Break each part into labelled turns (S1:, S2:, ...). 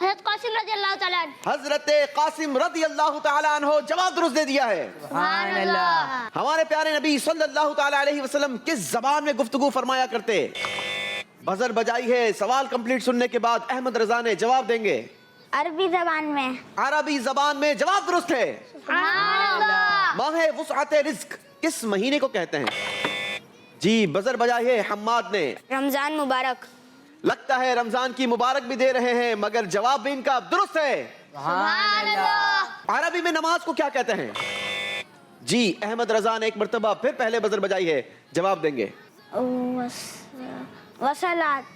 S1: حضرت قاسم رضی اللہ تعالیٰ عنہ.
S2: حضرت قاسم رضی اللہ تعالیٰ عنہ جواب درست دے دیا ہے.
S3: سبحان اللہ.
S2: ہمارے پیارے نبی صلی اللہ تعالیٰ علیہ وسلم کس زبان میں گفتگو فرمایا کرتے؟ بزر بجائی ہے. سوال کمپلیٹ سننے کے بعد احمد رضا نے جواب دیں گے.
S1: عربی زبان میں.
S2: عربی زبان میں جواب درست ہے.
S1: سبحان اللہ.
S2: ماہ وسعت رزق کس مہینے کو کہتے ہیں؟ جی بزر بجائی ہے حماد نے.
S1: رمضان مبارک.
S2: لگتا ہے رمضان کی مبارک بھی دے رہے ہیں مگر جواب بھی ان کا درست ہے.
S3: سبحان اللہ.
S2: عربی میں نماز کو کیا کہتے ہیں؟ جی احمد رضا نے ایک مرتبہ پھر پہلے بزر بجائی ہے, جواب دیں گے.
S1: وصلات.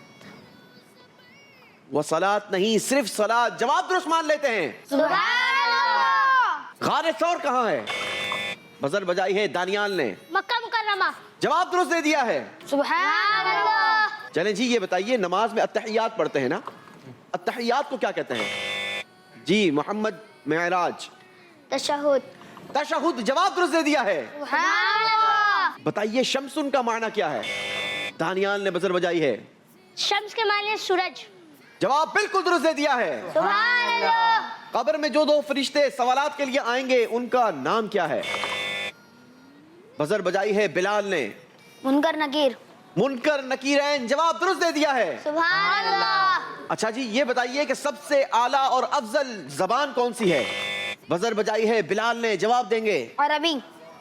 S2: وصلات نہیں, صرف صلات. جواب درست مان لیتے ہیں.
S1: سبحان اللہ.
S2: غار ثور کہاں ہے؟ بزر بجائی ہے دانیال نے.
S1: مکہ مکرمہ.
S2: جواب درست دے دیا ہے.
S1: سبحان اللہ.
S2: چلیں جی یہ بتائیے نماز میں التحیات پڑھتے ہیں نا, التحیات کو کیا کہتے ہیں؟ جی محمد معراج.
S1: تشہد.
S2: تشہد. جواب درست دے دیا ہے.
S1: سبحان اللہ.
S2: بتائیے شمسن کا معنی کیا ہے؟ دانیال نے بزر بجائی ہے.
S1: شمس کے معنی سورج.
S2: جواب بالکل درست دے دیا ہے.
S1: سبحان اللہ.
S2: قبر میں جو دو فرشتے سوالات کے لیے آئیں گے ان کا نام کیا ہے؟ بزر بجائی ہے بلال نے.
S1: منکر نکیر.
S2: منکر نکیرین. جواب درست دے دیا ہے.
S1: سبحان اللہ.
S2: اچھا جی یہ بتائیے کہ سب سے اعلیٰ اور افضل زبان کون سی ہے؟ بزر بجائی ہے بلال نے. جواب دیں گے.
S1: عربی.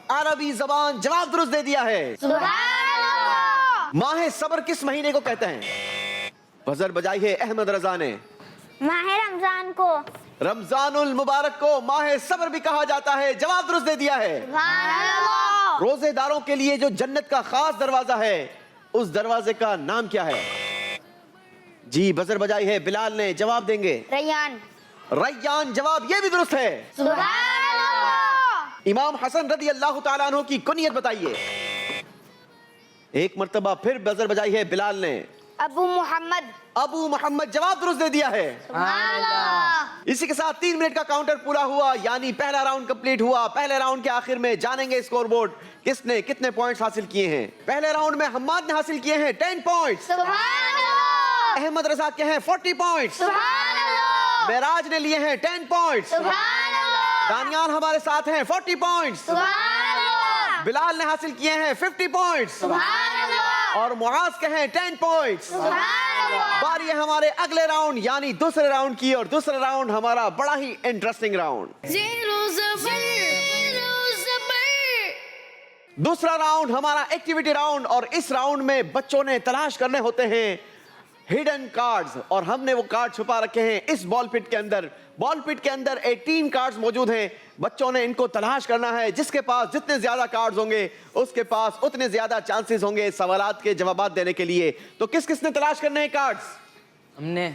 S2: عربی زبان. جواب درست دے دیا ہے.
S1: سبحان اللہ.
S2: ماہ صبر کس مہینے کو کہتے ہیں؟ بزر بجائی ہے احمد رضا نے.
S1: ماہ رمضان کو.
S2: رمضان المبارک کو ماہ صبر بھی کہا جاتا ہے. جواب درست دے دیا ہے.
S1: سبحان اللہ.
S2: روزے داروں کے لیے جو جنت کا خاص دروازہ ہے اس دروازے کا نام کیا ہے؟ جی بزر بجائی ہے بلال نے. جواب دیں گے.
S1: ریان.
S2: ریان. جواب یہ بھی درست ہے.
S1: سبحان اللہ.
S2: امام حسن رضی اللہ تعالیٰ عنہ کی کنیت بتائیے. ایک مرتبہ پھر بزر بجائی ہے بلال نے.
S1: ابو محمد.
S2: ابو محمد. جواب درست دے دیا ہے.
S1: سبحان اللہ.
S2: اسی کے ساتھ 3 منٹ کا کاؤنٹر پورا ہوا, یعنی پہلا راؤنڈ کمپلیٹ ہوا. پہلے راؤنڈ کے آخر میں جانیں گے اسکور بورڈ کس نے کتنے پوائنٹس حاصل کیے ہیں. پہلے راؤنڈ میں حماد نے حاصل کیے ہیں 10 پوائنٹس.
S1: سبحان اللہ.
S2: احمد رضا کے ہیں 40 پوائنٹس.
S1: سبحان اللہ.
S2: معراج نے لیے ہیں 10 پوائنٹس.
S1: سبحان اللہ.
S2: دانیال ہمارے ساتھ ہیں 40 پوائنٹس.
S1: سبحان اللہ.
S2: بلال نے حاصل کیے ہیں 50 پوائنٹس.
S1: سبحان اللہ.
S2: اور معاذ کے ہیں 10 پوائنٹس.
S1: سبحان اللہ.
S2: باری ہے ہمارے اگلے راؤنڈ یعنی دوسرے راؤنڈ کی, اور دوسرا راؤنڈ ہمارا بڑا ہی انٹرسٹنگ راؤنڈ.
S4: زیرو زبر زیرو زبر.
S2: دوسرا راؤنڈ ہمارا ایکٹیویٹی راؤنڈ, اور اس راؤنڈ میں بچوں نے تلاش کرنے ہوتے ہیں ہڈن کارڈز, اور ہم نے وہ کارڈ چھپا رکھے ہیں اس بال پٹ کے اندر. بال پٹ کے اندر 18 کارڈز موجود ہیں. بچوں نے ان کو تلاش کرنا ہے. جس کے پاس جتنے زیادہ کارڈز ہوں گے اس کے پاس اتنے زیادہ چانسز ہوں گے سوالات کے جوابات دینے کے لیے. تو کس کس نے تلاش کرنے ہیں کارڈز؟
S3: ہم نے.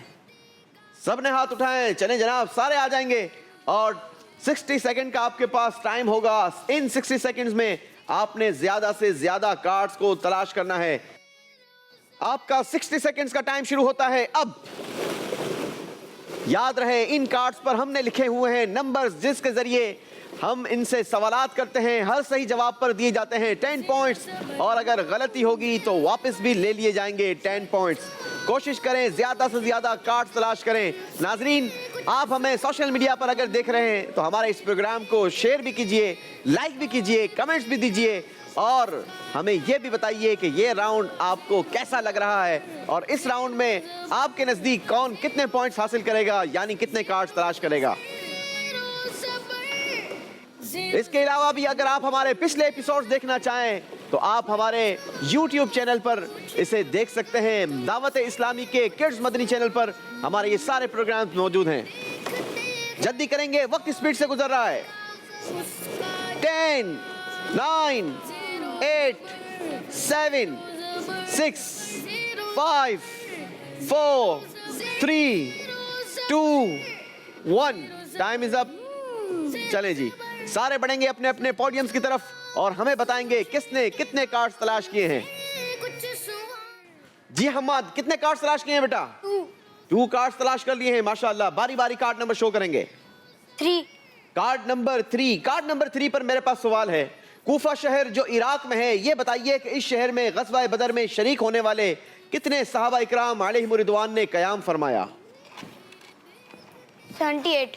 S2: سب نے ہاتھ اٹھائے. چلیں جناب سارے آ جائیں گے, اور 60 سیکنڈ کا آپ کے پاس ٹائم ہوگا. ان 60 سیکنڈز میں آپ نے زیادہ سے زیادہ کارڈز کو تلاش کرنا ہے. آپ کا 60 سیکنڈز کا ٹائم شروع ہوتا ہے اب. یاد رہے ان کارڈز پر ہم نے لکھے ہوئے ہیں نمبرز جس کے ذریعے ہم ان سے سوالات کرتے ہیں. ہر صحیح جواب پر دیے جاتے ہیں 10 پوائنٹس, اور اگر غلطی ہوگی تو واپس بھی لے لیے جائیں گے 10 پوائنٹس. کوشش کریں زیادہ سے زیادہ کارڈز تلاش کریں. ناظرین آپ ہمیں سوشل میڈیا پر اگر دیکھ رہے ہیں تو ہمارے اس پروگرام کو شیئر بھی کیجئے, لائک بھی کیجئے, کمنٹس بھی دیجئے, اور ہمیں یہ بھی بتائیے کہ یہ راؤنڈ آپ کو کیسا لگ رہا ہے, اور اس راؤنڈ میں آپ کے نزدیک کون کتنے پوائنٹس حاصل کرے گا, یعنی کتنے کارڈز تلاش کرے گا. اس کے علاوہ بھی اگر آپ ہمارے پچھلے ایپیسوڈز دیکھنا چاہیں تو آپ ہمارے یوٹیوب چینل پر اسے دیکھ سکتے ہیں. دعوت اسلامی کے کڈز مدنی چینل پر ہمارے یہ سارے پروگرامز موجود ہیں. جلدی کریں گے, وقت اسپیڈ سے گزر رہا ہے. 10 9 8 7 6 5 4 3 2 1 ٹائم از اپ. چلیں جی سارے بڑھیں گے اپنے اپنے پوڈیمز کی طرف اور ہمیں بتائیں گے کس نے کتنے کارڈز تلاش کیے ہیں. جی حماد کتنے کارڈز تلاش کیے ہیں بیٹا؟ 2 کارڈز تلاش کر لیے ہیں ماشاءاللہ. باری باری کارڈ نمبر شو کریں گے.
S1: 3.
S2: Card number 3. کارڈ نمبر 3 پر میرے پاس سوال ہے. کوفہ شہر جو عراق میں ہے, یہ بتائیے کہ اس شہر میں غزوہ بدر میں شریک ہونے والے کتنے صحابہ اکرام علیہم رضوان نے قیام فرمایا؟
S1: 78.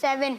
S1: 7.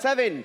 S2: 7।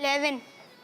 S1: 11.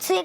S1: 6.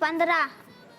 S1: 15.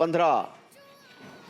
S2: 15,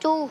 S1: 2.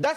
S2: 10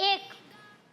S1: 1.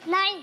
S1: 9.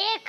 S1: 1.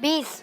S1: 20.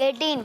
S1: 18.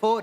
S2: 4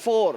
S2: 4।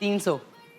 S3: 300।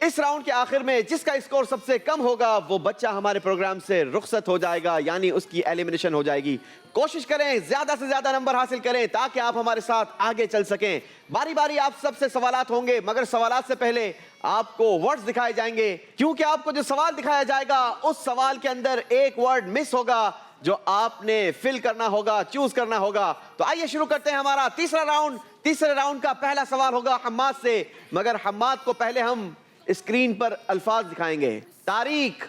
S2: اس راؤنڈ کے آخر میں جس کا اسکور سب سے کم ہوگا وہ بچہ ہمارے پروگرام سے رخصت ہو جائے گا، یعنی اس کی ایلیمنیشن ہو جائے گی۔ کوشش کریں زیادہ سے زیادہ نمبر حاصل کریں تاکہ آپ ہمارے ساتھ آگے چل سکیں۔ باری باری آپ سب سے سوالات ہوں گے، مگر سوالات سے پہلے آپ کو ورڈز دکھائے جائیں گے، کیونکہ آپ کو جو سوال دکھایا جائے گا اس سوال کے اندر ایک ورڈ مس ہوگا جو آپ نے فل کرنا ہوگا، چوز کرنا ہوگا۔ تو آئیے شروع کرتے ہیں ہمارا تیسرا راؤنڈ۔ تیسرے راؤنڈ کا پہلا سوال ہوگا حماد سے، مگر حماد کو پہلے ہم اسکرین پر الفاظ دکھائیں گے۔ تاریخ،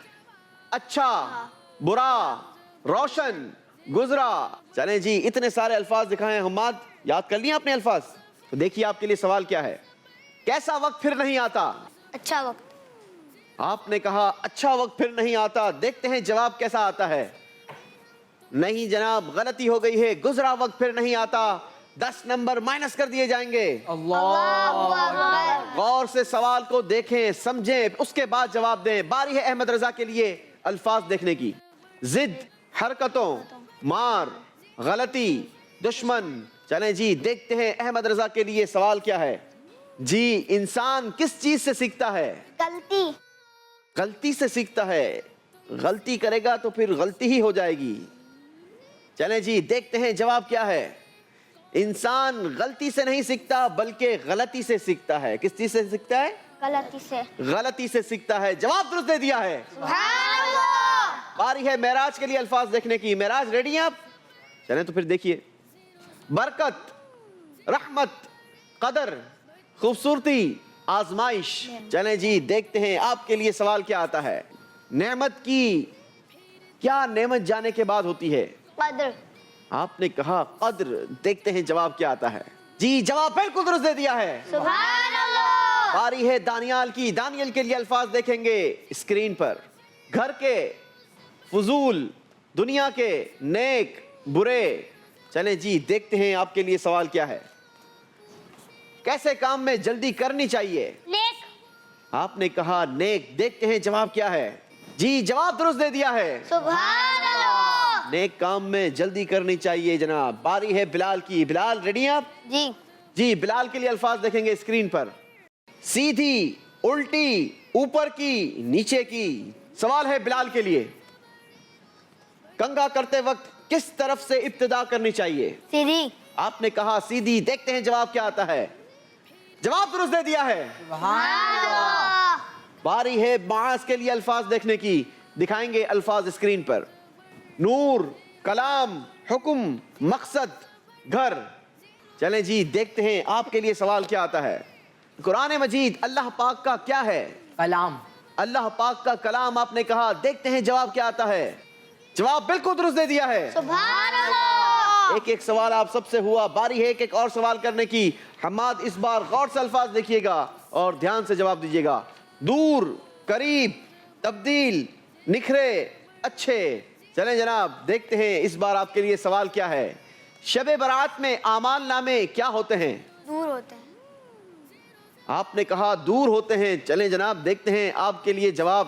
S2: اچھا، برا، روشن، گزرا۔ چلیں جی، اتنے سارے الفاظ دکھائیں حماد، یاد کر لیے اپنے الفاظ؟ تو دیکھیے آپ کے لیے سوال کیا ہے۔ کیسا وقت پھر نہیں آتا؟
S1: اچھا وقت۔
S2: آپ نے کہا اچھا وقت پھر نہیں آتا، دیکھتے ہیں جواب کیسا آتا ہے۔ نہیں جناب، غلطی ہو گئی ہے، گزرا وقت پھر نہیں آتا۔ 10 نمبر مائنس کر دیے جائیں گے۔ غور سے سوال کو دیکھیں، سمجھیں، اس کے بعد جواب دیں۔ باری ہے احمد رضا کے لیے الفاظ دیکھنے کی۔ ضد، حرکتوں، مار، غلطی، دشمن۔ چلیں جی دیکھتے ہیں احمد رضا کے لیے سوال کیا ہے۔ جی، انسان کس چیز سے سیکھتا ہے؟
S1: غلطی۔
S2: غلطی سے سیکھتا ہے۔ غلطی کرے گا تو پھر غلطی ہی ہو جائے گی۔ چلیں جی دیکھتے ہیں جواب کیا ہے۔ انسان غلطی سے نہیں سیکھتا بلکہ غلطی سے سیکھتا ہے۔ کس چیز سے سیکھتا ہے؟
S1: غلطی سے۔
S2: غلطی سے سیکھتا ہے۔ جواب درست دے دیا ہے۔
S1: سبحان اللہ۔
S2: باری ہے معراج کے لیے الفاظ دیکھنے کی۔ معراج ریڈی ہیں آپ؟ چلیں تو پھر دیکھیے۔ برکت، رحمت، قدر، خوبصورتی، آزمائش۔ چلیں جی دیکھتے ہیں آپ کے لیے سوال کیا آتا ہے۔ نعمت کی کیا نعمت جانے کے بعد ہوتی ہے؟
S1: قدر۔
S2: آپ نے کہا قدر، دیکھتے ہیں جواب کیا آتا ہے۔ جی جواب بالکل درست دے دیا ہے۔
S1: سبحان اللہ۔
S2: باری ہے دانیال کی۔ دانیال کے لیے الفاظ دیکھیں گے اسکرین پر۔ گھر کے، فضول، دنیا کے، نیک، برے۔ چلیں جی دیکھتے ہیں آپ کے لیے سوال کیا ہے۔ کیسے کام میں جلدی کرنی چاہیے؟
S1: نیک۔
S2: آپ نے کہا نیک، دیکھتے ہیں جواب کیا ہے۔ جی جواب درست دے دیا ہے۔
S1: سبحان اللہ۔
S2: نیک کام میں جلدی کرنی چاہیے جناب۔ باری ہے بلال کی۔ بلال ریڈی ہیں آپ؟
S1: جی۔
S2: جی بلال کے لیے الفاظ دیکھیں گے اسکرین پر۔ سیدھی، الٹی، اوپر کی، نیچے کی۔ سوال ہے بلال کے لیے۔ کنگا کرتے وقت کس طرف سے ابتدا کرنی چاہیے؟
S1: سیدھی۔
S2: آپ نے کہا سیدھی، دیکھتے ہیں جواب کیا آتا ہے۔ جواب درست دے دیا ہے۔
S1: سبحان اللہ۔
S2: باری ہے معاذ کے لیے الفاظ دیکھنے کی۔ دکھائیں گے الفاظ اسکرین پر۔ نور، کلام، حکم، مقصد، گھر۔ چلیں جی دیکھتے ہیں آپ کے لیے سوال کیا آتا ہے۔ قرآن مجید اللہ پاک کا کیا ہے؟
S3: کلام۔
S2: اللہ پاک کا کلام آپ نے کہا، دیکھتے ہیں جواب کیا آتا ہے۔ جواب بالکل درست دے دیا ہے۔
S1: سبحان اللہ۔
S2: ایک ایک سوال آپ سب سے ہوا۔ باری ہے ایک ایک اور سوال کرنے کی۔ حماد اس بار غور سے الفاظ دیکھیے گا اور دھیان سے جواب دیجیے گا۔ دور، قریب، تبدیل، نکھرے، اچھے۔ چلیں جناب دیکھتے ہیں اس بار آپ کے لیے سوال کیا ہے۔ شب برات میں اعمال نامے کیا ہوتے ہیں؟
S1: دور ہوتے ہیں۔
S2: آپ نے کہا دور ہوتے ہیں۔ چلیں جناب دیکھتے ہیں آپ کے لیے جواب۔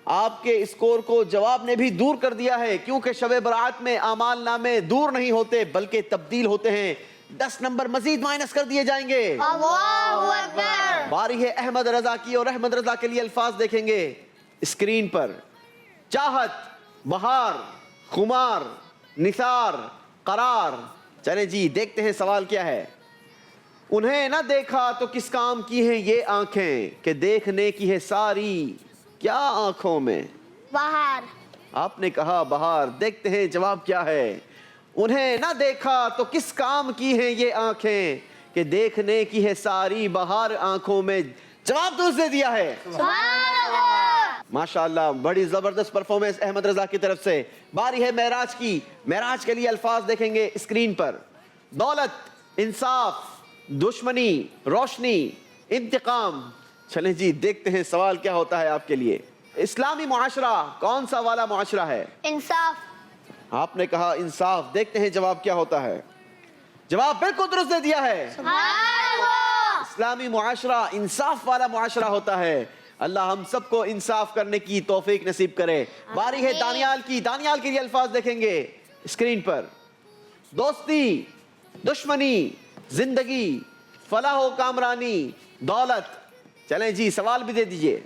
S2: آپ کے اسکور کو جواب نے بھی دور کر دیا ہے، کیونکہ شب برات میں اعمال نامے دور نہیں ہوتے بلکہ تبدیل ہوتے ہیں۔ 10 نمبر مزید مائنس کر دیے جائیں گے۔
S1: اللہ اکبر۔
S2: باری ہے احمد رضا کی، اور احمد رضا کے لیے الفاظ دیکھیں گے اسکرین پر۔ چاہت، بہار، خمار، نثار، قرار۔ چلیں جی دیکھتے ہیں سوال کیا ہے۔ انہیں نہ دیکھا تو کس کام کی ہیں یہ آنکھیں کہ دیکھنے کی ہے ساری کیا آنکھوں میں؟
S1: بہار۔
S2: آپ نے کہا بہار، دیکھتے ہیں جواب کیا ہے۔ انہیں نہ دیکھا تو کس کام کی ہیں یہ آنکھیں کہ دیکھنے کی ہے ساری بہار آنکھوں میں۔ جواب درست دے دیا ہے۔
S1: سبحان اللہ۔
S2: ماشاءاللہ، بڑی زبردست پرفارمنس احمد رضا کی طرف سے۔ باری ہے معراج کی۔ معراج کے لیے الفاظ دیکھیں گے اسکرین پر۔ دولت، انصاف، دشمنی، روشنی، انتقام۔ چلیں جی دیکھتے ہیں سوال کیا ہوتا ہے آپ کے لیے۔ اسلامی معاشرہ کون سا والا معاشرہ ہے؟
S1: انصاف۔
S2: آپ نے کہا انصاف، دیکھتے ہیں جواب کیا ہوتا ہے۔ جواب بالکل درست دے دیا ہے۔
S1: سبحان اللہ۔
S2: اسلامی معاشرہ انصاف والا معاشرہ ہوتا ہے۔ اللہ ہم سب کو انصاف کرنے کی توفیق نصیب کرے۔ باری ہے دانیال کی۔ دانیال کے لیے الفاظ دیکھیں گے اسکرین پر۔ دوستی، دشمنی، زندگی، فلاح و کامرانی، دولت۔ چلیں جی سوال بھی دے دیجئے.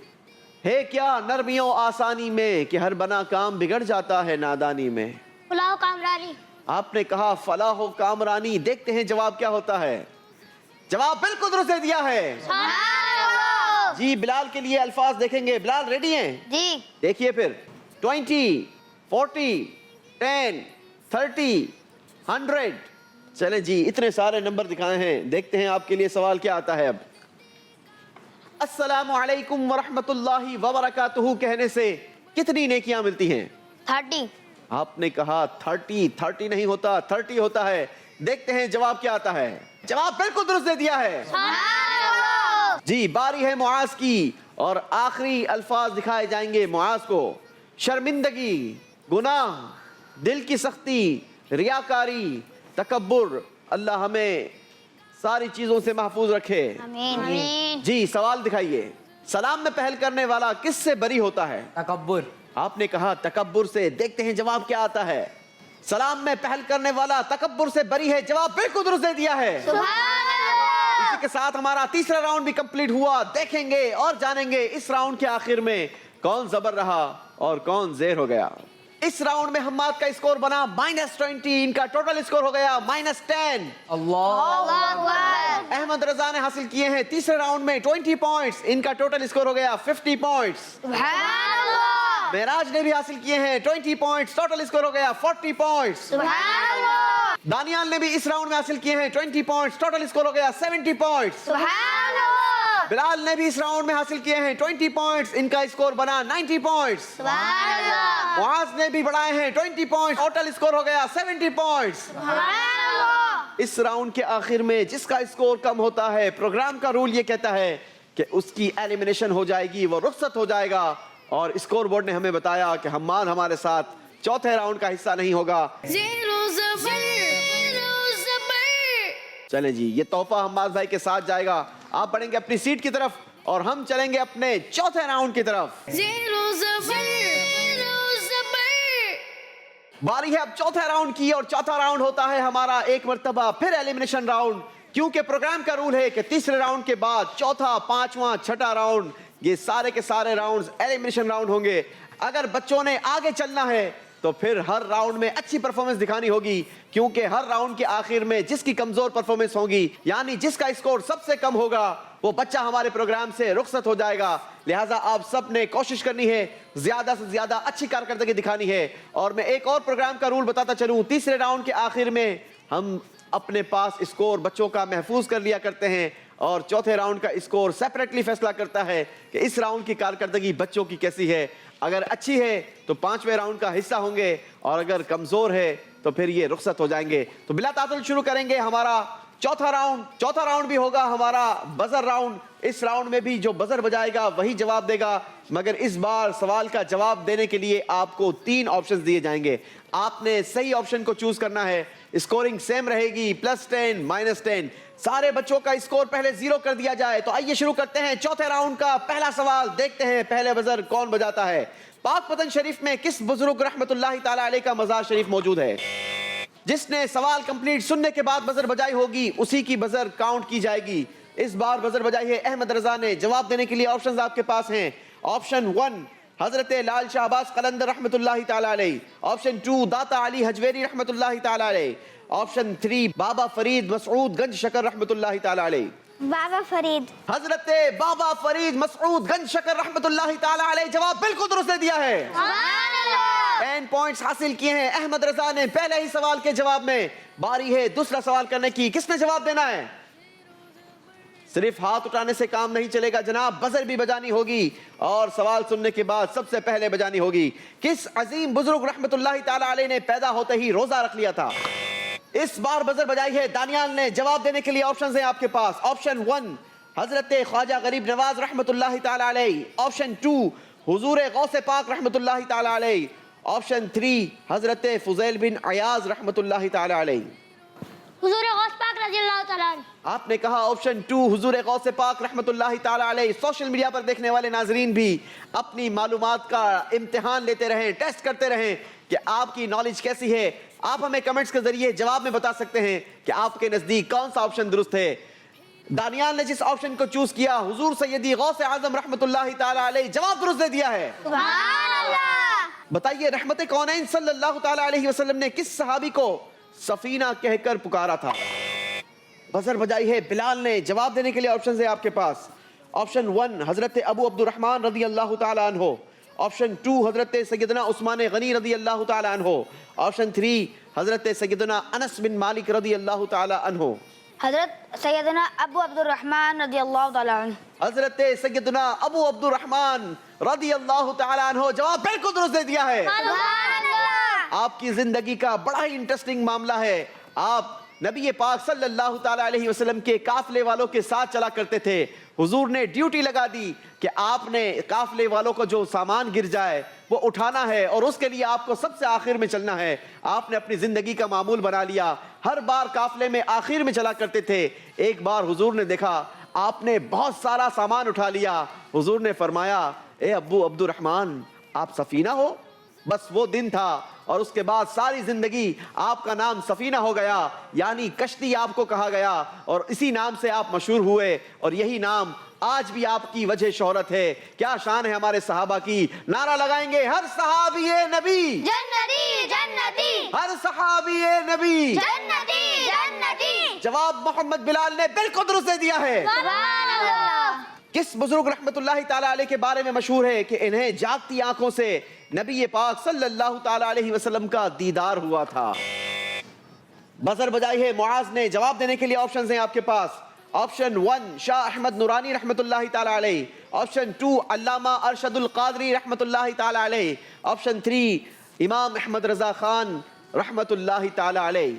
S2: ہے کیا نرمیوں آسانی میں کہ ہر بنا کام بگڑ جاتا ہے نادانی میں.
S1: فلاح و کامرانی.
S2: آپ نے کہا فلاح و کامرانی. دیکھتے ہیں جواب کیا ہوتا ہے. جواب بالکل درست دے دیا ہے. جی بلال کے لیے الفاظ دیکھیں گے. بلال ریڈی ہیں؟
S1: جی.
S2: دیکھیے پھر 20 40 10 30 100. چلیں جی اتنے سارے نمبر دکھائے ہیں. دیکھتے ہیں آپ کے لیے سوال کیا آتا ہے. اب السلام علیکم ورحمۃ اللہ وبرکاتہ کہنے سے کتنی نیکیاں ملتی ہیں؟
S1: 30.
S2: آپ نے کہا 30 نہیں ہوتا 30 ہوتا ہے. دیکھتے ہیں جواب کیا آتا ہے. جواب بالکل درست دے دیا ہے. جی باری ہے معاذ کی اور آخری الفاظ دکھائے جائیں گے معاذ کو. شرمندگی، گناہ، دل کی سختی، ریاکاری، تکبر. اللہ ہمیں ساری چیزوں سے محفوظ رکھے.
S1: آمین.
S2: جی سوال دکھائیے. سلام میں پہل کرنے والا کس سے بری ہوتا ہے؟
S3: تکبر.
S2: آپ نے کہا تکبر سے. دیکھتے ہیں جواب کیا آتا ہے. سلام میں پہل کرنے والا تکبر سے بری ہے. جواب بالکل درست دے دیا ہے. اسی کے ساتھ ہمارا تیسرا راؤنڈ بھی کمپلیٹ ہوا. دیکھیں گے اور جانیں گے اس راؤنڈ کے آخر میں کون زبر رہا اور کون زیر ہو گیا. اس راؤنڈ میں حماد کا اسکور بنا -20. ان کا ٹوٹل اسکور ہو گیا -10.
S3: اللہ.
S2: احمد رضا نے حاصل کیے ہیں تیسرے راؤنڈ میں 20 پوائنٹس. ان کا ٹوٹل اسکور ہو گیا 50 پوائنٹس. معراج نے بھی حاصل کیے ہیں 20 پوائنٹس. ٹوٹل اسکور ہو گیا 40 پوائنٹس. دانیال نے بھی اس راؤنڈ میں حاصل کیے ہیں 20 پوائنٹس. ٹوٹل اسکور ہو گیا 70 پوائنٹس. بلال نے بھی اس راؤنڈ میں حاصل کیے ہیں 20 پوائنٹس. ان کا اسکور بنا 90 پوائنٹس. معاذ نے بھی بڑھائے ہیں 20 پوائنٹس. ٹوٹل اسکور ہو گیا 70 پوائنٹس. اس راؤنڈ کے آخر میں جس کا اسکور کم ہوتا ہے پروگرام کا رول یہ کہتا ہے کہ اس کی ایلیمینیشن ہو جائے گی, وہ رخصت ہو جائے گا. اور اسکور بورڈ نے ہمیں بتایا کہ حماد ہمارے ساتھ چوتھے راؤنڈ کا حصہ نہیں ہوگا.
S4: زیرو زبر.
S2: چلیں جی یہ تحفہ حماد بھائی کے ساتھ جائے گا. آپ بڑھیں گے اپنی سیٹ کی طرف اور ہم چلیں گے اپنے چوتھے راؤنڈ کی طرف.
S4: زیرو زبر.
S2: باری ہے اب چوتھے راؤنڈ کی اور چوتھا راؤنڈ ہوتا ہے ہمارا ایک مرتبہ پھر ایلیمینیشن راؤنڈ. کیونکہ پروگرام کا رول ہے کہ تیسرے راؤنڈ کے بعد چوتھا، پانچواں، چھٹا راؤنڈ یہ سارے کے سارے راؤنڈز ایلیمینیشن راؤنڈ ہوں گے. اگر بچوں نے آگے چلنا ہے تو پھر ہر راؤنڈ میں اچھی پرفارمنس دکھانی ہوگی. کیونکہ ہر راؤنڈ کے آخر میں جس کی کمزور پرفارمنس ہوگی یعنی جس کا اسکور سب سے کم ہوگا وہ بچہ ہمارے پروگرام سے رخصت ہو جائے گا. لہٰذا آپ سب نے کوشش کرنی ہے زیادہ سے زیادہ اچھی کارکردگی دکھانی ہے. اور میں ایک اور پروگرام کا رول بتاتا چلوں. تیسرے راؤنڈ کے آخر میں ہم اپنے پاس اسکور بچوں کا محفوظ کر لیا کرتے ہیں اور چوتھے راؤنڈ کا اسکور سیپریٹلی فیصلہ کرتا ہے کہ اس راؤنڈ کی کارکردگی بچوں کی کیسی ہے. اگر اچھی ہے تو پانچویں راؤنڈ کا حصہ ہوں گے اور اگر کمزور ہے تو پھر یہ رخصت ہو جائیں گے. تو بلا تعطل شروع کریں گے ہمارا چوتھا راؤنڈ بھی ہوگا ہمارا بزر راؤنڈ. اس راؤنڈ میں بھی جو بزر بجائے گا وہی جواب دے گا. مگر اس بار سوال کا جواب دینے کے لیے آپ کو 3 آپشنز دیے جائیں گے. آپ نے صحیح آپشن کو چوز کرنا ہے. اسکورنگ سیم رہے گی +10 -10. سارے بچوں کا اسکور پہلے 0 کر دیا جائے. تو آئیے شروع کرتے ہیں چوتھے راؤنڈ کا پہلا سوال. دیکھتے ہیں پہلے بزر کون بجاتا ہے. پاک پتن شریف میں کس بزرگ رحمت اللہ تعالی علیہ کا مزار شریف موجود ہے؟ جس نے سوال کمپلیٹ سننے کے بعد بزر بجائی ہوگی اسی کی بزر کاؤنٹ کی جائے گی. اس بار بزر بجائی ہے احمد رضا نے. جواب دینے کے لیے آپشنز آپ کے پاس ہیں. آپشن 1 حضرت لال شاہ عباس قلندر رحمت اللہ تعالی علیہ. آپشن 2 داتا علی حجویری رحمت اللہ تعالی علیہ. آپشن 3 بابا فرید مسعود گنج شکر رحمت اللہ تعالی علیہ.
S1: بابا فرید.
S2: حضرت بابا فرید مسعود گنج شکر رحمت اللہ تعالی علیہ. جواب بالکل درست دے دیا ہے. 10 پوائنٹس حاصل کیے ہیں احمد رضا نے پہلے ہی سوال کے جواب میں. باری ہے دوسرا سوال کرنے کی. کس نے جواب دینا ہے؟ صرف ہاتھ اٹھانے سے کام نہیں چلے گا جناب, بزر بھی بجانی ہوگی اور سوال سننے کے بعد سب سے پہلے بجانی ہوگی. کس عظیم بزرگ رحمت اللہ تعالی علیہ نے پیدا ہوتے ہی روزہ رکھ لیا تھا؟ اس بار بزر بجائی ہے دانیال نے. جواب دینے کے لیے آپشنز ہیں آپ کے پاس. آپشن 1 حضرت خواجہ غریب نواز رحمت اللہ تعالی علیہ. آپشن 2 حضور غوث پاک رحمت اللہ تعالی علیہ. آپشن 3 حضرت فضیل بن عیاض رحمت اللہ تعالی علیہ.
S1: حضور غوث پاک رضی اللہ تعالیٰ عنہ.
S2: آپ نے کہا آپشن 2 حضور غوث پاک رحمت اللہ تعالی علیہ. سوشل میڈیا پر دیکھنے والے ناظرین بھی اپنی معلومات کا امتحان لیتے رہیں, ٹیسٹ کرتے رہیں کہ آپ کی نالج کیسی ہے. آپ ہمیں کمنٹس کے ذریعے جواب میں بتا سکتے ہیں کہ آپ کے نزدیک کون سا آپشن درست ہے. دانیال نے جس آپشن کو چوز کیا حضور سیدی غوث اعظم رحمت اللہ تعالی علیہ جواب درست دے دیا ہے.
S1: سبحان اللہ.
S2: بتائیے رحمت کونین صلی اللہ تعالی علیہ وسلم نے کس صحابی کو سفینہ کہہ کر پکارا تھا؟ بزر بجائی ہے بلال نے. جواب دینے کے لیے آپشنز ہیں آپ کے پاس. آپشن 1 حضرت ابو عبد الرحمن رضی اللہ تعالی عنہ. آپشن 2 حضرت سیدنا عثمان غنی رضی اللہ تعالی عنہ. آپشن 3 حضرت سیدنا انس بن مالک رضی اللہ تعالی عنہ.
S1: حضرت سیدنا ابو عبد الرحمن رضی اللہ تعالی عنہ.
S2: حضرت سیدنا ابو عبد الرحمن رضی اللہ تعالی عنہ جواب بالکل درست دے دیا ہے.
S1: سبحان اللہ.
S2: آپ کی زندگی کا بڑا ہی انٹرسٹنگ معاملہ ہے. آپ نبی پاک صلی اللہ تعالی علیہ وسلم کے قافلے والوں کے ساتھ چلا کرتے تھے. حضور نے ڈیوٹی لگا دی کہ آپ نے قافلے والوں کو جو سامان گر جائے وہ اٹھانا ہے اور اس کے لیے آپ کو سب سے آخر میں چلنا ہے. آپ نے اپنی زندگی کا معمول بنا لیا. ہر بار قافلے میں آخر میں چلا کرتے تھے. ایک بار حضور نے دیکھا آپ نے بہت سارا سامان اٹھا لیا. حضور نے فرمایا اے ابو عبد الرحمن آپ سفینہ ہو. بس وہ دن تھا اور اس کے بعد ساری زندگی آپ کا نام سفینہ ہو گیا, یعنی کشتی آپ کو کہا گیا اور اسی نام سے آپ مشہور ہوئے اور یہی نام آج بھی آپ کی وجہ شہرت ہے. کیا شان ہے ہمارے صحابہ کی. نعرہ لگائیں گے ہر صحابی نبی
S1: جنتی جنتی.
S2: ہر صحابی نبی
S1: جنتی جنتی.
S2: جواب محمد بلال نے بالکل درست دے دیا ہے.
S1: سبحان اللہ.
S2: کس بزرگ رحمت اللہ تعالی علیہ کے بارے میں مشہور ہے کہ انہیں جاگتی آنکھوں سے نبی پاک صلی اللہ تعالی علیہ وسلم کا دیدار ہوا تھا؟ بزر بجائی ہے معاذ نے. جواب دینے کے لیے آپشنز ہیں آپ کے پاس. آپشن 1 شاہ احمد نورانی رحمت اللہ تعالی علیہ. آپشن 2 علامہ ارشد القادری رحمت اللہ تعالی علیہ. آپشن 3 امام احمد رضا خان رحمت اللہ تعالی علیہ.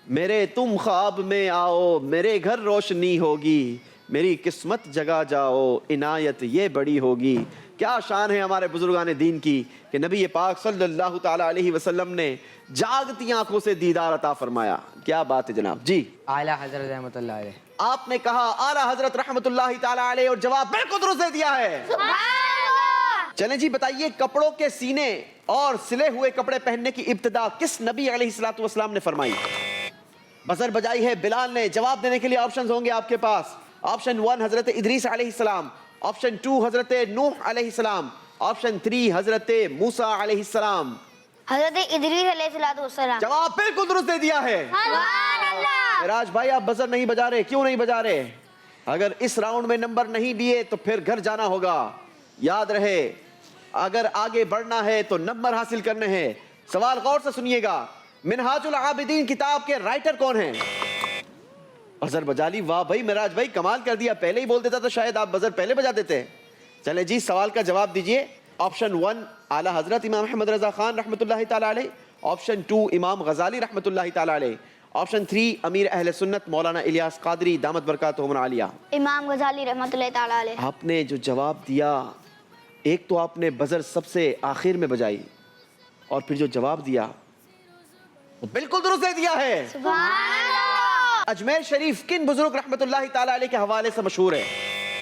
S2: میرے تم خواب میں آؤ میرے گھر روشنی ہوگی, میری قسمت جگا جاؤ عنایت یہ بڑی ہوگی. کیا شان ہے ہمارے بزرگان دین کی کہ نبی پاک صلی اللہ تعالی علیہ وسلم نے جاگتی آنکھوں سے دیدار عطا فرمایا. کیا بات ہے جناب. جی
S3: اعلیٰ حضرت رحمۃ اللہ علیہ.
S2: آپ نے کہا اعلیٰ حضرت رحمت اللہ تعالی علیہ اور جواب بالکل درست دے دیا ہے. چلیں جی بتائیے کپڑوں کے سینے اور سلے ہوئے کپڑے پہننے کی ابتدا کس نبی علیہ الصلوۃ والسلام نے فرمائی؟ بزر بجائی ہے بلال نے. جواب دینے کے لیے آپشنز ہوں گے آپ کے پاس. آپشن 1 حضرت ادریس علیہ السلام. آپشن 2 حضرت نوح علیہ السلام. آپشن 3 حضرت موسیٰ علیہ السلام.
S1: حضرت ادریس علیہ السلام.
S2: جواب بالکل درست دے دیا ہے.
S1: سبحان اللہ.
S2: معراج بھائی آپ بزر نہیں بجا رہے, کیوں نہیں بجا رہے؟ اگر اس راؤنڈ میں نمبر نہیں دیے تو پھر گھر جانا ہوگا. یاد رہے اگر آگے بڑھنا ہے تو نمبر حاصل کرنے ہیں. سوال غور سے سنیے گا. منہاج العابدین کتاب کے رائٹر کون ہیں؟ بزر بجا لی. واہ بھائی معراج بھائی کمال کر دیا. پہلے ہی بول دیتا تو شاید آپ بزر پہلے بجا دیتے. چلے جی سوال کا جواب دیجئے. آپشن 1 اعلیٰ حضرت امام احمد رضا خان رحمت اللہ تعالی علیہ. آپشن 2 امام غزالی رحمت اللہ تعالی علیہ. آپشن 3 امیر اہل سنت مولانا الیاس قادری دامت برکاتہم العالیہ.
S1: امام غزالی رحمۃ اللہ تعالی علیہ.
S2: آپ نے جو جواب دیا, ایک تو آپ نے بزر سب سے آخر میں بجائی اور پھر جو جواب دیا وہ بالکل درست دے دیا ہے.
S1: سبحان اللہ.
S2: اجمیر شریف کن بزرگ رحمت اللہ تعالی علیہ کے حوالے سے مشہور ہے؟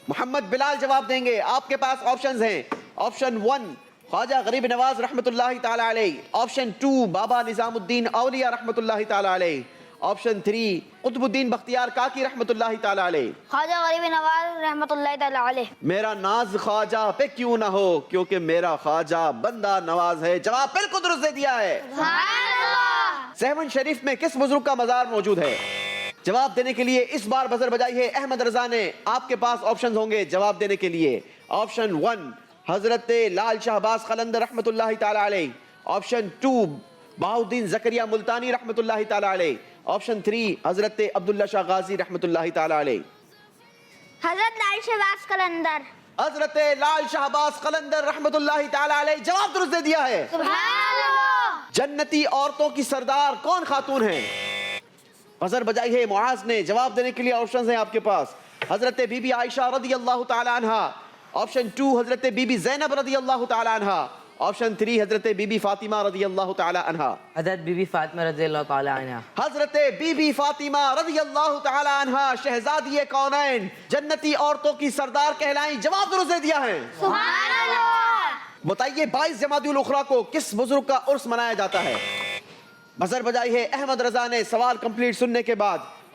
S2: محمد بلال جواب دیں گے. آپ کے پاس آپشنز ہیں. آپشن 1 خواجہ غریب نواز رحمت اللہ تعالی علیہ. آپشن 2 بابا نظام الدین اولیاء رحمت اللہ تعالی علیہ. آپشن 3 قطب الدین بختیار کاکی رحمت اللہ تعالی علیہ.
S1: خواجہ غریب نواز رحمۃ اللہ تعالی علیہ.
S2: میرا ناز خواجہ پہ کیوں نہ ہو کیونکہ میرا خواجہ بندہ نواز ہے. جواب بالکل درست دے دیا ہے.
S1: سبحان اللہ.
S2: سہون شریف میں کس بزرگ کا مزار موجود ہے؟ جواب دینے کے لیے اس بار بزر بجائی ہے احمد رضا نے. آپ کے پاس آپشنز ہوں گے جواب دینے کے لیے. آپشن 1 حضرت لال شہباز قلندر رحمت اللہ تعالی علیہ. آپشن 2 بہاؤالدین زکریا ملتانی رحمت اللہ تعالی علیہ. آپشن 3 حضرت عبداللہ شاہ غازی رحمت اللہ تعالی علیہ.
S1: حضرت لال شہباز قلندر.
S2: حضرت لال شہباز قلندر رحمت اللہ تعالی علیہ. جواب درست دے دیا ہے.
S1: سبحان اللہ.
S2: جنتی عورتوں کی سردار کون خاتون ہیں؟ بزر بجائی ہے معاذ نے. جواب دینے کے لیے آپشنز ہیں آپ کے پاس. حضرت بی بی عائشہ رضی اللہ تعالی عنہا. آپشن 2 حضرت بی بی زینب رضی اللہ تعالی عنہا. آپشن 3 حضرت بی بی فاطمہ رضی اللہ تعالی عنہا.
S3: حضرت بی بی فاطمہ رضی اللہ تعالی عنہا.
S2: حضرت بی بی فاطمہ رضی اللہ تعالی عنہا شہزادی کونین جنتی عورتوں کی سردار کہلائیں. جواب درست دے دیا ہے.
S1: سبحان اللہ.
S2: بتائیے 22 جمادی الاخری کو کس بزرگ کا عرس منایا جاتا ہے؟ بزر بجائی ہے احمد رضا نے. سوال کمپلیٹ سننے کے بعد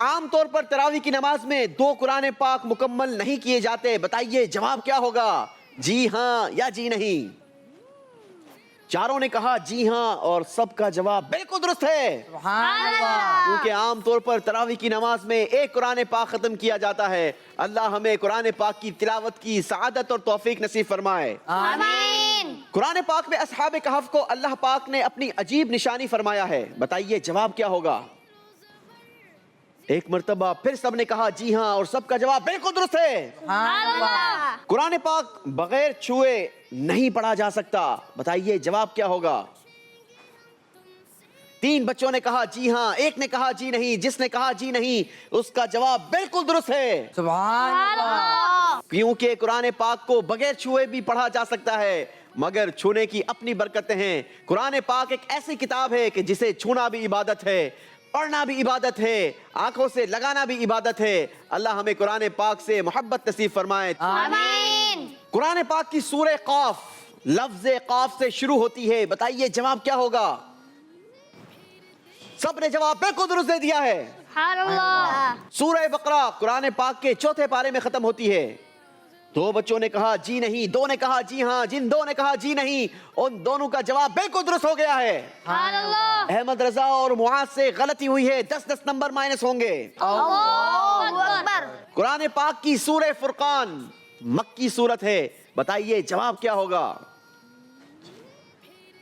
S2: عام طور پر تراویح کی نماز میں 2 قرآن پاک مکمل نہیں کیے جاتے، بتائیے جواب کیا ہوگا؟ جی ہاں یا جی نہیں؟ چاروں نے کہا جی ہاں اور سب کا جواب بالکل درست ہے،
S3: سبحان اللہ۔
S2: کیونکہ عام طور پر تراویح کی نماز میں 1 قرآن پاک ختم کیا جاتا ہے۔ اللہ ہمیں قرآن پاک کی تلاوت کی سعادت اور توفیق نصیب فرمائے۔
S1: آمین۔
S2: قرآن پاک میں اصحاب کہف کو اللہ پاک نے اپنی عجیب نشانی فرمایا ہے، بتائیے جواب کیا ہوگا؟ ایک مرتبہ پھر سب نے کہا جی ہاں اور سب کا جواب بالکل درست ہے۔
S3: سبحان اللہ۔
S2: قرآن پاک بغیر چھوئے نہیں پڑھا جا سکتا، بتائیے جواب کیا ہوگا؟ 3 بچوں نے کہا جی ہاں، ایک نے کہا جی نہیں، جس نے کہا جی نہیں اس کا جواب بالکل درست ہے،
S3: سبحان اللہ۔
S2: کیونکہ قرآن پاک کو بغیر چھوئے بھی پڑھا جا سکتا ہے، مگر چھونے کی اپنی برکتیں ہیں۔ قرآن پاک ایک ایسی کتاب ہے کہ جسے چھونا بھی عبادت ہے، پڑھنا بھی عبادت ہے، آنکھوں سے لگانا بھی عبادت ہے۔ اللہ ہمیں قرآن پاک سے محبت نصیب فرمائے۔
S1: آمین۔
S2: قرآن پاک کی سورہ قاف لفظ قاف سے شروع ہوتی ہے، بتائیے جواب کیا ہوگا؟ سب نے جواب بالکل درست دے دیا ہے۔
S1: سبحان اللہ۔
S2: سورہ بقرہ قرآن پاک کے 4تھے پارے میں ختم ہوتی ہے۔ 2 بچوں نے کہا جی نہیں، 2 نے کہا جی ہاں، جن 2 نے کہا جی نہیں ان دونوں کا جواب بالکل درست ہو گیا ہے۔
S1: سبحان اللہ۔
S2: احمد رضا اور معاذ سے غلطی ہوئی ہے، 10 نمبر مائنس ہوں گے۔
S1: اللہ اکبر۔
S2: قرآن پاک کی سورہ فرقان مکی سورت ہے، بتائیے جواب کیا ہوگا؟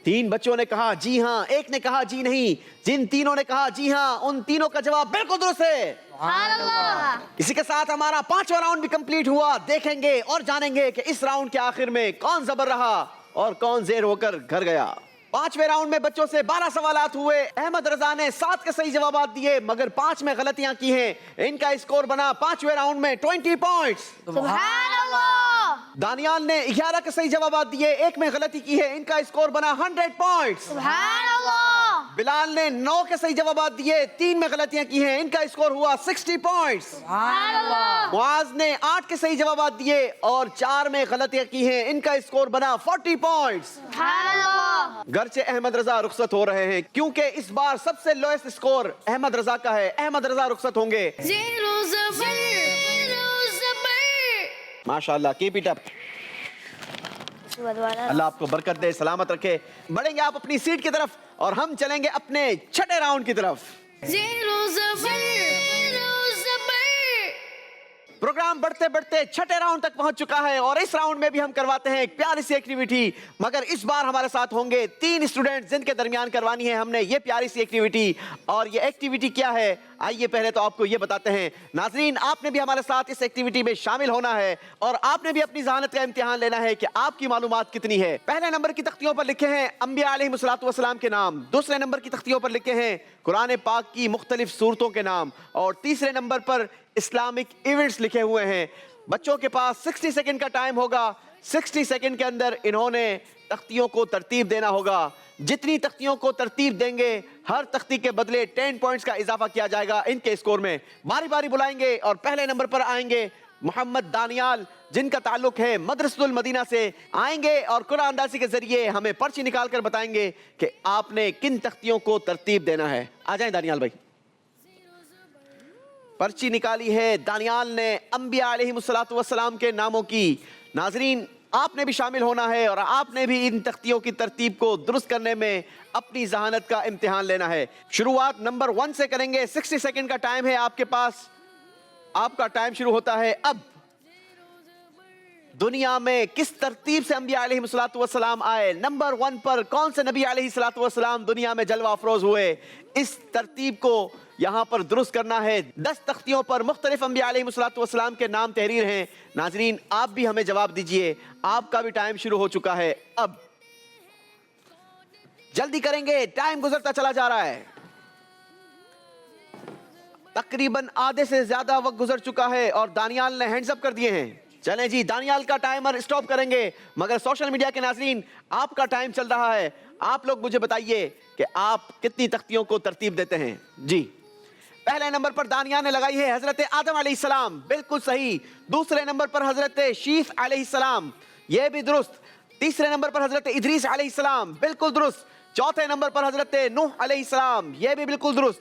S2: 3 بچوں نے کہا جی ہاں، ایک نے کہا جی نہیں، جن تینوں نے کہا جی ہاں ان تینوں کا جواب بالکل درست ہے۔
S1: سبحان اللہ۔
S2: اسی کے ساتھ ہمارا 5واں راؤنڈ بھی کمپلیٹ ہوا۔ دیکھیں گے اور جانیں گے کہ اس راؤنڈ کے آخر میں کون زبر رہا اور کون زیر ہو کر گھر گیا۔ 5ویں راؤنڈ میں بچوں سے 12 سوالات ہوئے۔ احمد رضا نے 7 کے صحیح جوابات دیے مگر 5 میں غلطیاں کی ہیں، ان کا اسکور بنا 5ویں راؤنڈ میں 20 پوائنٹس۔
S1: سبحان اللہ۔
S2: دانیال نے 11 کے صحیح جوابات دیے، 1 میں غلطی کی ہے، ان کا اسکور بنا 100 پوائنٹس۔
S1: سبحان اللہ۔
S2: بلال نے 9 کے صحیح جوابات دیے، 3 میں غلطیاں کی ہیں، ان کا اسکور ہوا 60 پوائنٹس۔
S3: سبحان اللہ۔
S2: معاذ نے 8 کے صحیح جوابات دیے اور 4 میں غلطیاں کی ہیں، ان کا اسکور بنا 40 پوائنٹس۔
S1: سبحان اللہ۔
S2: گرچہ احمد رضا رخصت ہو رہے ہیں کیونکہ اس بار سب سے لوئسٹ اسکور احمد رضا کا ہے، احمد رضا رخصت ہوں گے۔
S4: زیرو زبر
S2: ماشاءاللہ، کیپ اٹ اپ۔ اللہ آپ کو برکت دے، سلامت رکھے۔ بڑھیں گے آپ اپنی سیٹ کی طرف اور ہم چلیں گے اپنے 6ٹھے راؤنڈ کی طرف۔
S4: زیرو زبر
S2: پروگرام بڑھتے بڑھتے 6ٹھے راؤنڈ تک پہنچ چکا ہے اور اس راؤنڈ میں بھی ہم کرواتے ہیں ایک پیاری سی ایکٹیویٹی، مگر اس بار ہمارے ساتھ ہوں گے 3 اسٹوڈنٹ جن کے درمیان کروانی ہے ہم نے یہ پیاری سی ایکٹیویٹی۔ اور یہ ایکٹیویٹی کیا ہے آئیے پہلے تو آپ کو یہ بتاتے ہیں۔ ناظرین آپ نے بھی ہمارے ساتھ اس ایکٹیویٹی میں شامل ہونا ہے اور آپ نے بھی اپنی ذہانت کا امتحان لینا ہے کہ آپ کی معلومات کتنی ہے۔ پہلے نمبر کی تختیوں پر لکھے ہیں انبیاء علیہ الصلوۃ کے نام، دوسرے نمبر کی تختیوں پر لکھے ہیں قرآن پاک کی مختلف سورتوں کے نام اور تیسرے نمبر پر اسلامک ایونٹس لکھے ہوئے ہیں۔ بچوں کے پاس 60 سیکنڈ کا ٹائم ہوگا، 60 سیکنڈ کے اندر انہوں نے تختیوں کو ترتیب دینا ہوگا۔ جتنی تختیوں کو ترتیب دیں گے ہر تختی کے بدلے 10 پوائنٹس کا اضافہ کیا جائے گا ان کے اسکور میں۔ باری باری بلائیں گے اور پہلے نمبر پر آئیں گے محمد دانیال جن کا تعلق ہے مدرسۃ المدینہ سے، آئیں گے اور قرآن اندازی کے ذریعے ہمیں پرچی نکال کر بتائیں گے کہ آپ نے کن تختیوں کو ترتیب دینا ہے۔ آ جائیں دانیال بھائی۔ پرچی نکالی ہے دانیال نے انبیاء علیہ الصلوۃ کے ناموں کی۔ ناظرین آپ نے بھی شامل ہونا ہے اور آپ نے بھی ان تختیوں کی ترتیب کو درست کرنے میں اپنی ذہانت کا امتحان لینا ہے۔ شروعات نمبر 1 سے کریں گے، 60 سیکنڈ کا ٹائم ہے آپ کے پاس۔ آپ کا ٹائم شروع ہوتا ہے اب۔ دنیا میں کس ترتیب سے انبیاء علیہ الصلوۃ آئے؟ نمبر 1 پر کون سے نبی علیہ الصلوۃ دنیا میں جلوہ افروز ہوئے؟ اس ترتیب کو یہاں پر درست کرنا ہے۔ 10 تختیوں پر مختلف انبیاء علیہ الصلوۃ کے نام تحریر ہیں۔ ناظرین آپ بھی ہمیں جواب دیجئے، آپ کا بھی ٹائم شروع ہو چکا ہے اب۔ جلدی کریں گے، ٹائم گزرتا چلا جا رہا ہے۔ تقریباً آدھے سے زیادہ وقت گزر چکا ہے اور دانیال نے ہینڈز اپ کر دیے ہیں۔ چلیں جی دانیال کا ٹائمر اسٹاپ کریں گے، مگر سوشل میڈیا کے ناظرین آپ کا ٹائم چل رہا ہے۔ آپ لوگ مجھے بتائیے کہ آپ کتنی تختیوں کو ترتیب دیتے ہیں۔ جی پہلے نمبر پر دانیال نے لگائی ہے حضرت آدم علیہ السلام، بالکل صحیح۔ دوسرے نمبر پر حضرت شیث علیہ السلام، یہ بھی درست۔ تیسرے نمبر پر حضرت ادریس علیہ السلام، بالکل درست۔ چوتھے نمبر پر حضرت نوح علیہ السلام، یہ بھی بالکل درست۔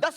S2: 10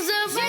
S4: Zabar,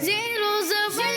S4: Zero Zabar,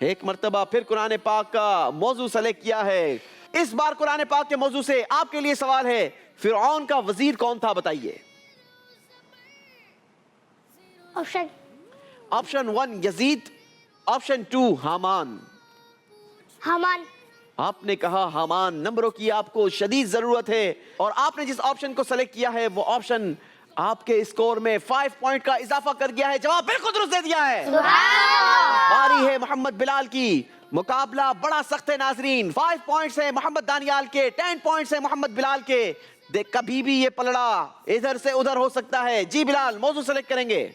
S2: ایک مرتبہ پھر قرآن پاک کا موضوع سلیکٹ کیا ہے. اس بار قرآن پاک کے موضوع سے آپ کے لیے سوال ہے, فرعون کا وزیر کون تھا بتائیے.
S1: آپشن
S2: آپشن 1 یزید, آپشن 2 حامان.
S1: حامان.
S2: آپ نے کہا حامان. نمبروں کی آپ کو شدید ضرورت ہے اور آپ نے جس آپشن کو سلیکٹ کیا ہے وہ آپشن آپ کے اسکور میں 5 پوائنٹ کا اضافہ کر گیا ہے. جواب بالکل درست دے دیا ہے. باری ہے محمد بلال کی. مقابلہ بڑا سخت ہے ناظرین. 5 پوائنٹس ہیں محمد دانیال کے, 10 پوائنٹس ہیں محمد بلال کے. کبھی بھی یہ پلڑا ادھر سے ادھر ہو سکتا ہے. جی بلال, موضوع سلیکٹ کریں گے.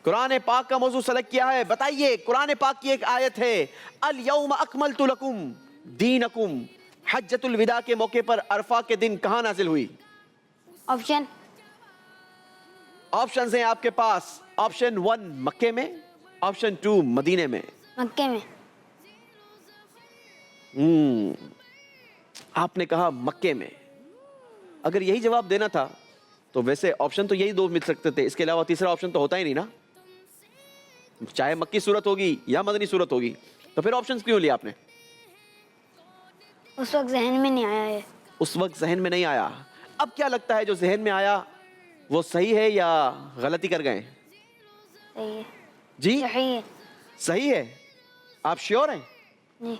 S2: قرآن پاک کا موضوع سلیکٹ کیا ہے. بتائیے, قرآن پاک کی ایک آیت ہے, الیوم اکملت لکم دینکم. حجۃ الوداع کے موقع پر عرفہ کے دن کہاں نازل ہوئی؟
S1: آپشن
S2: آپشنز ہیں آپ کے پاس. آپشن 1 مکے میں, آپشن 2 مدینے میں.
S1: مکے میں.
S2: آپ نے کہا مکے میں. اگر یہی جواب دینا تھا تو ویسے آپشن تو یہی 2 مل سکتے تھے, اس کے علاوہ تیسرا آپشن تو ہوتا ہی نہیں نا. چاہے مکی صورت ہوگی یا مدنی صورت ہوگی, تو پھر آپشنز کیوں لیا آپ نے؟
S1: اس وقت ذہن میں نہیں آیا ہے.
S2: اس وقت ذہن میں نہیں آیا. اب کیا لگتا ہے جو ذہن میں آیا وہ صحیح ہے یا غلطی کر گئے؟
S1: صحیح ہے.
S2: جی
S1: صحیح ہے.
S2: صحیح ہے. آپ شیور ہیں؟
S1: جی.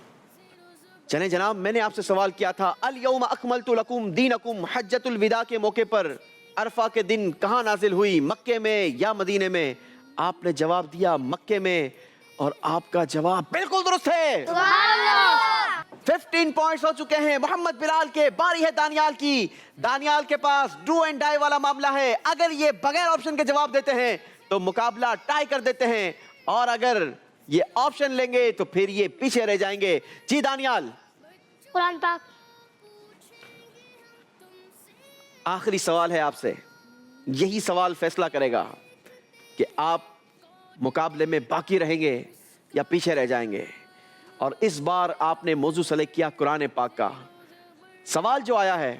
S2: چلیں جناب, میں نے آپ سے سوال کیا تھا الیوم اکملت لکم دینکم حجۃ الوداع کے موقع پر عرفہ کے دن کہاں نازل ہوئی, مکے میں یا مدینے میں؟ آپ نے جواب دیا مکے میں, اور آپ کا جواب بالکل درست ہے. 15 پوائنٹس ہو چکے ہیں محمد بلال کے. باری ہے دانیال کی. دانیال کے پاس ڈو اینڈ ڈائی والا معاملہ ہے. اگر یہ بغیر آپشن کے جواب دیتے ہیں تو مقابلہ ٹائی کر دیتے ہیں, اور اگر یہ آپشن لیں گے تو پھر یہ پیچھے رہ جائیں گے. جی دانیال,
S1: قرآن پاک.
S2: آخری سوال ہے آپ سے. یہی سوال فیصلہ کرے گا کہ آپ مقابلے میں باقی رہیں گے یا پیچھے رہ جائیں گے. اور اس بار آپ نے موضوع سلیکٹ کیا قرآن پاک کا. سوال جو آیا ہے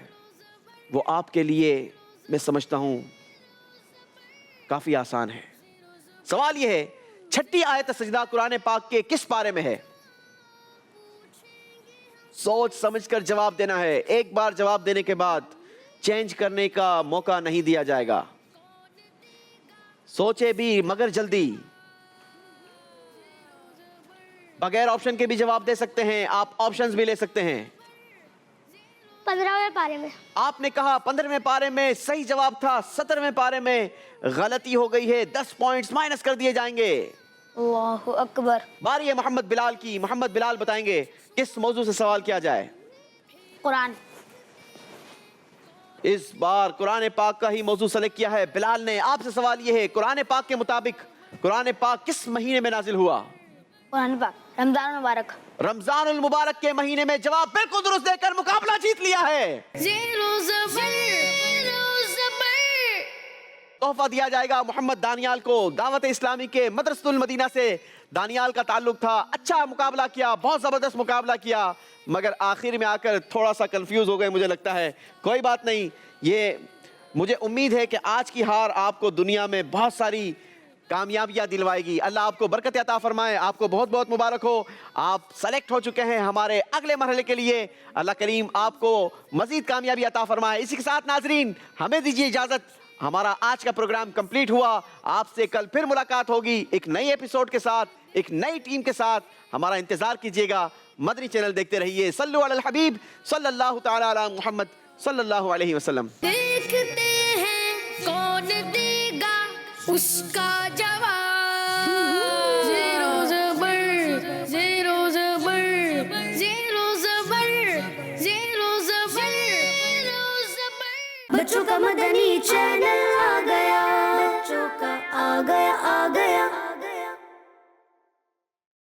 S2: وہ آپ کے لیے میں سمجھتا ہوں کافی آسان ہے. سوال یہ ہے, چھٹی آیت سجدہ قرآن پاک کے کس پارے میں ہے؟ سوچ سمجھ کر جواب دینا ہے. ایک بار جواب دینے کے بعد چینج کرنے کا موقع نہیں دیا جائے گا. سوچے بھی مگر جلدی. بغیر آپشن کے بھی جواب دے سکتے ہیں, آپ آپشنز بھی لے سکتے ہیں.
S1: 15ویں پارے میں.
S2: آپ نے کہا 15ویں پارے میں. صحیح جواب تھا 17ویں پارے میں. غلطی ہو گئی ہے, 10 پوائنٹس مائنس کر دیے جائیں گے.
S1: اللہ اکبر.
S2: باری ہے محمد بلال کی. محمد بلال بتائیں گے کس موضوع سے سوال کیا جائے.
S1: قرآن.
S2: اس بار قرآن پاک کا ہی موضوع سلیکٹ کیا ہے بلال نے. آپ سے سوال یہ ہے, قرآن پاک کے مطابق قرآن پاک کس مہینے میں نازل ہوا؟
S1: قرآن پاک رمضان المبارک.
S2: رمضان المبارک کے مہینے میں. جواب بالکل درست دے کر مقابلہ جیت لیا ہے.
S4: زیرو زبر
S2: تحفہ دیا جائے گا محمد دانیال کو دعوت اسلامی کے مدرسۃ المدینہ سے. دانیال کا تعلق تھا. اچھا مقابلہ کیا, بہت زبردست مقابلہ کیا, مگر آخر میں آ کر تھوڑا سا کنفیوز ہو گئے مجھے لگتا ہے. کوئی بات نہیں, یہ مجھے امید ہے کہ آج کی ہار آپ کو دنیا میں بہت ساری کامیابیاں دلوائے گی. اللہ آپ کو برکت عطا فرمائے. آپ کو بہت بہت مبارک ہو. آپ سلیکٹ ہو چکے ہیں ہمارے اگلے مرحلے کے لیے. اللہ کریم آپ کو مزید کامیابی عطا فرمائے. اسی کے ساتھ ناظرین ہمیں دیجیے اجازت. ہمارا آج کا پروگرام کمپلیٹ ہوا. آپ سے کل پھر ملاقات ہوگی ایک نئی ایپیسوڈ کے ساتھ, ایک نئی ٹیم کے ساتھ. ہمارا انتظار کیجیے گا. مدنی چینل دیکھتے رہیے. صلو علی الحبیب صلی اللہ تعالی علی محمد صلی اللہ علیہ وسلم.
S4: دیکھتے ہیں کون دے گا اس کا جواب.